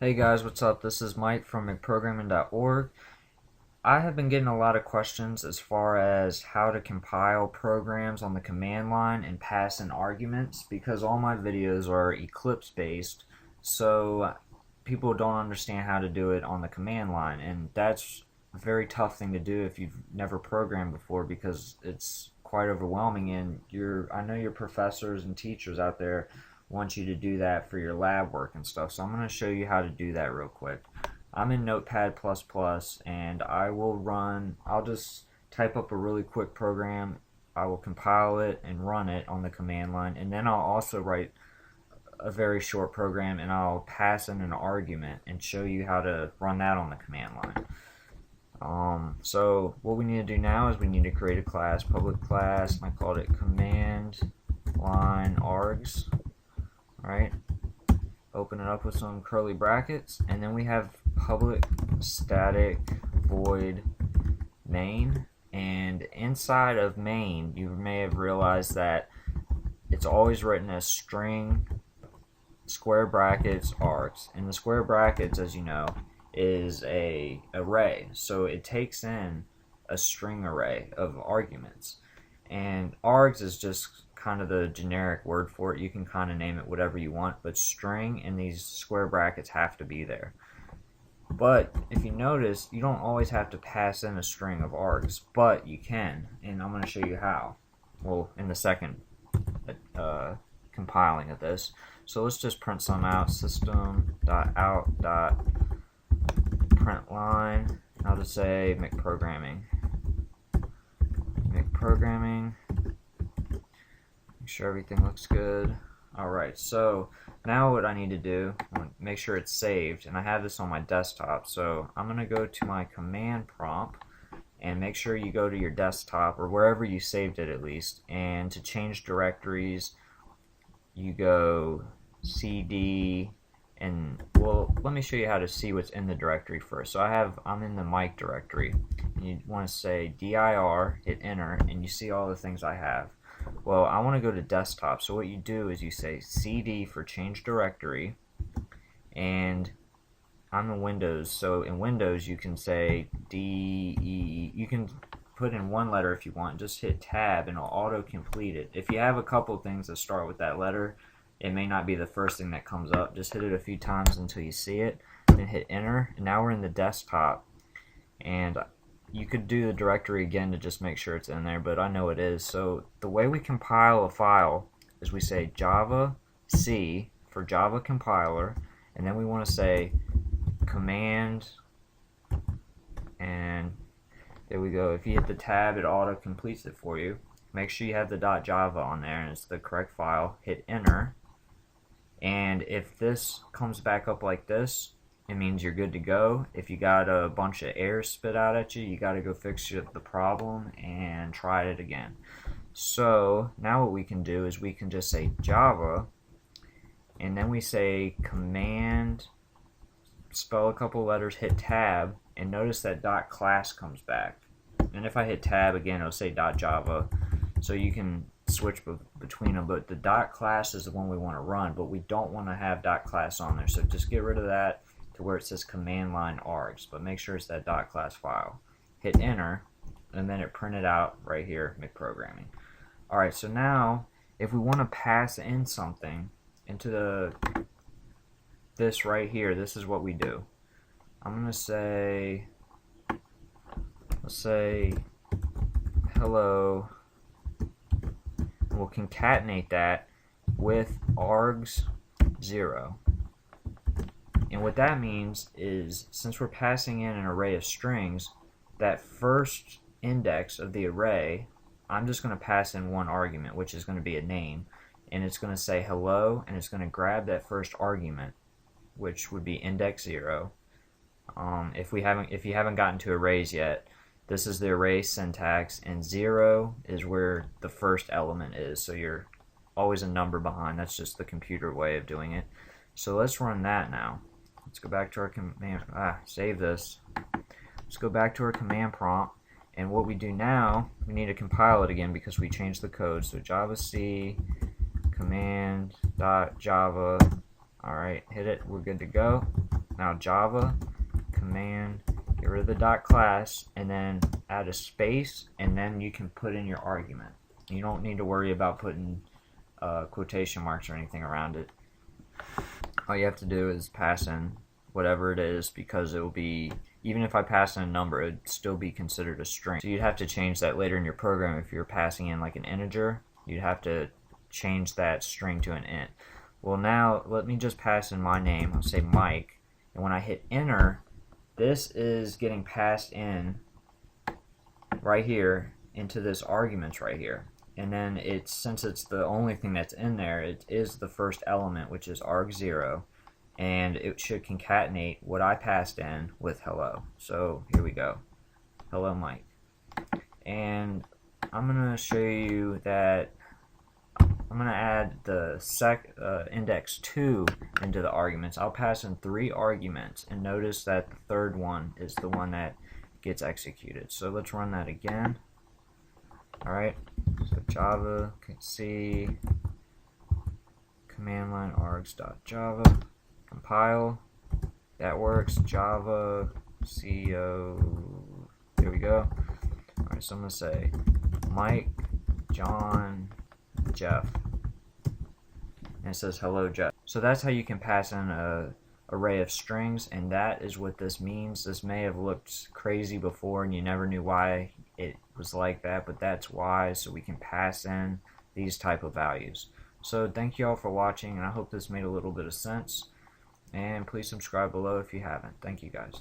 Hey guys, what's up? This is Mike from McProgramming.org. I have been getting a lot of questions as far as how to compile programs on the command line and pass in arguments because all my videos are Eclipse based, so people don't understand how to do it on the command line, and that's a very tough thing to do if you've never programmed before because it's quite overwhelming, and I know your professors and teachers out there want you to do that for your lab work and stuff. So I'm going to show you how to do that real quick. I'm in Notepad++ and I'll just type up a really quick program. I will compile it and run it on the command line, and then I'll also write a very short program and I'll pass in an argument and show you how to run that on the command line. So what we need to do now is we need to create a class, public class, and I called it command line args. Right? Open it up with some curly brackets, and then we have public static void main, and inside of main you may have realized that it's always written as string square brackets args, and the square brackets, as you know, is a array, so it takes in a string array of arguments, and args is just kind of the generic word for it. You can kind of name it whatever you want, but string and these square brackets have to be there. But if you notice, you don't always have to pass in a string of args, but you can, and I'm going to show you how. Well, in the second compiling of this. So let's just print some out. System.out.println. I'll just say McProgramming. McProgramming. Make sure everything looks good. Alright, so now what I need to do, make sure it's saved, and I have this on my desktop, so I'm going to go to my command prompt, and make sure you go to your desktop, or wherever you saved it at least, and to change directories, you go cd, and well, let me show you how to see what's in the directory first. So I'm in the Mike directory, and you want to say dir, hit enter, and you see all the things I have. Well, I want to go to desktop, so what you do is you say cd for change directory, and I'm in Windows, so in Windows you can say DE, you can put in one letter if you want, just hit tab and it'll auto-complete it. If you have a couple things that start with that letter, it may not be the first thing that comes up. Just hit it a few times until you see it, then hit enter, and now we're in the desktop, and you could do the directory again to just make sure it's in there, but I know it is. So the way we compile a file is we say Java C for Java compiler, and then we want to say command, and there we go. If you hit the tab, it auto completes it for you. Make sure you have the .java on there and it's the correct file. Hit enter, and if this comes back up like this, it means you're good to go. If you got a bunch of errors spit out at you, you got to go fix the problem and try it again. So now what we can do is we can just say Java, and then we say command, spell a couple letters, hit tab, and notice that .class comes back. And if I hit tab again, it'll say .java, so you can switch between them, but the .class is the one we want to run, but we don't want to have .class on there, so just get rid of that to where it says command line args, but make sure it's that .class file. Hit enter, and then it printed out right here, McProgramming. Alright, so now if we want to pass in something into this right here, this is what we do. I'm going to say, let's say hello, and we'll concatenate that with args 0. And what that means is, since we're passing in an array of strings, that first index of the array, I'm just going to pass in one argument, which is going to be a name, and it's going to say hello, and it's going to grab that first argument, which would be index 0. If you haven't gotten to arrays yet, this is the array syntax, and 0 is where the first element is, so you're always a number behind. That's just the computer way of doing it. So let's run that now. Let's go back to our command, save this. Let's go back to our command prompt, and what we do now, we need to compile it again because we changed the code. So Java C command.java, alright, hit it, we're good to go. Now Java command, get rid of the dot class, and then add a space, and then you can put in your argument. You don't need to worry about putting quotation marks or anything around it. All you have to do is pass in whatever it is, because it will be, even if I pass in a number, it would still be considered a string. So you'd have to change that later in your program. If you're passing in like an integer, you'd have to change that string to an int. Well, now let me just pass in my name. I'll say Mike, and when I hit enter, this is getting passed in right here into this arguments right here. And then since it's the only thing that's in there, it is the first element, which is arg0, and it should concatenate what I passed in with hello. So here we go. Hello, Mike. And I'm going to show you that I'm going to add the index 2 into the arguments. I'll pass in 3 arguments, and notice that the third one is the one that gets executed. So let's run that again. Alright, so Java, C, command line args.java, compile, that works, Java, CO, there we go. Alright, so I'm going to say Mike, John, Jeff, and it says hello Jeff. So that's how you can pass in a array of strings, and that is what this means. This may have looked crazy before and you never knew why it was like that, but that's why, so we can pass in these type of values. So thank you all for watching, and I hope this made a little bit of sense, and please subscribe below if you haven't. Thank you guys.